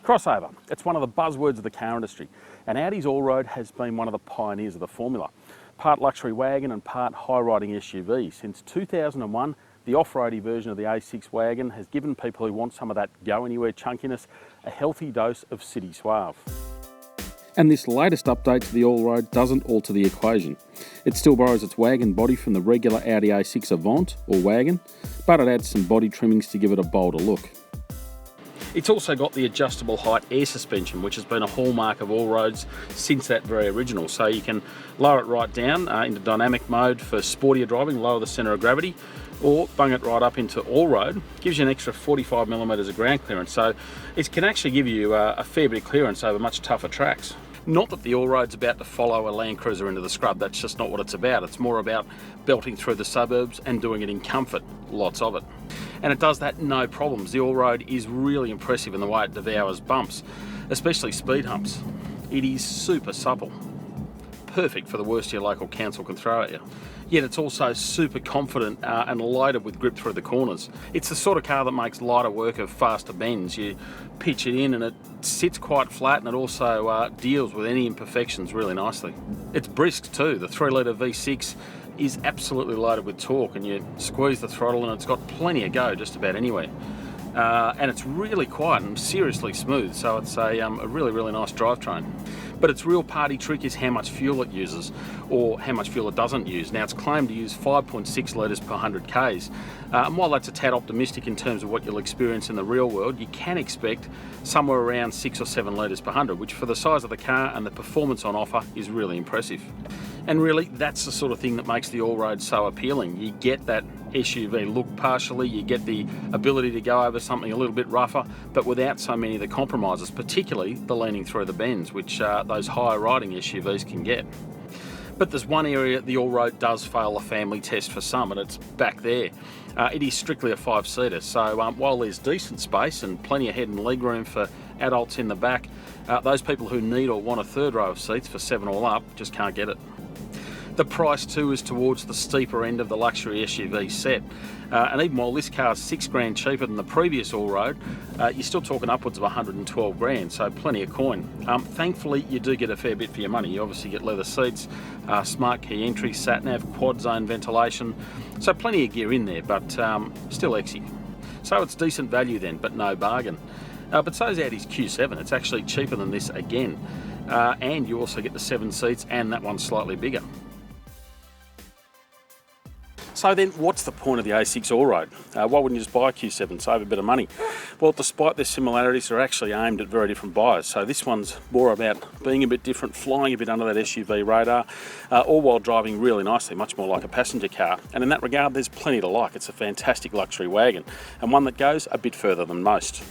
Crossover, it's one of the buzzwords of the car industry, and Audi's Allroad has been one of the pioneers of the formula. Part luxury wagon and part high-riding SUV. Since 2001, the off-roady version of the A6 wagon has given people who want some of that go-anywhere chunkiness a healthy dose of city suave. And this latest update to the Allroad doesn't alter the equation. It still borrows its wagon body from the regular Audi A6 Avant or wagon, but it adds some body trimmings to give it a bolder look. It's also got the adjustable height air suspension, which has been a hallmark of Allroads since that very original. So you can lower it right down into dynamic mode for sportier driving, lower the centre of gravity, or bung it right up into Allroad. Gives you an extra 45mm of ground clearance, so it can actually give you a fair bit of clearance over much tougher tracks. Not that the Allroad's about to follow a Land Cruiser into the scrub, that's just not what it's about. It's more about belting through the suburbs and doing it in comfort, lots of it. And it does that no problems. The Allroad is really impressive in the way it devours bumps, especially speed humps. It is super supple, perfect for the worst your local council can throw at you. Yet it's also super confident and loaded with grip through the corners. It's the sort of car that makes lighter work of faster bends. You pitch it in and it sits quite flat, and it also deals with any imperfections really nicely. It's brisk too. The 3-litre V6 is absolutely loaded with torque, and you squeeze the throttle and it's got plenty of go just about anywhere. And it's really quiet and seriously smooth, so it's a really nice drivetrain. But its real party trick is how much fuel it uses, or how much fuel it doesn't use. Now, it's claimed to use 5.6 litres per 100 k's, and while that's a tad optimistic in terms of what you'll experience in the real world, you can expect somewhere around 6 or 7 litres per 100, which for the size of the car and the performance on offer is really impressive. And really, that's the sort of thing that makes the Allroad so appealing. You get that SUV look partially, you get the ability to go over something a little bit rougher, but without so many of the compromises, particularly the leaning through the bends, which those higher riding SUVs can get. But there's one area the Allroad does fail a family test for some, and it's back there. It is strictly a 5-seater, so while there's decent space and plenty of head and leg room for adults in the back, those people who need or want a third row of seats for 7 all up just can't get it. The price too is towards the steeper end of the luxury SUV set, and even while this car is $6,000 cheaper than the previous Allroad, you're still talking upwards of $112,000, so plenty of coin. Thankfully, you do get a fair bit for your money. You obviously get leather seats, smart key entry, sat-nav, quad zone ventilation, so plenty of gear in there, but still exy. So it's decent value then, but no bargain. But so is Audi's Q7. It's actually cheaper than this again, and you also get the 7 seats, and that one's slightly bigger. So then, what's the point of the A6 Allroad? Why wouldn't you just buy a Q7, save a bit of money? Well, despite their similarities, they're actually aimed at very different buyers. So this one's more about being a bit different, flying a bit under that SUV radar, all while driving really nicely, much more like a passenger car. And in that regard, there's plenty to like. It's a fantastic luxury wagon, and one that goes a bit further than most.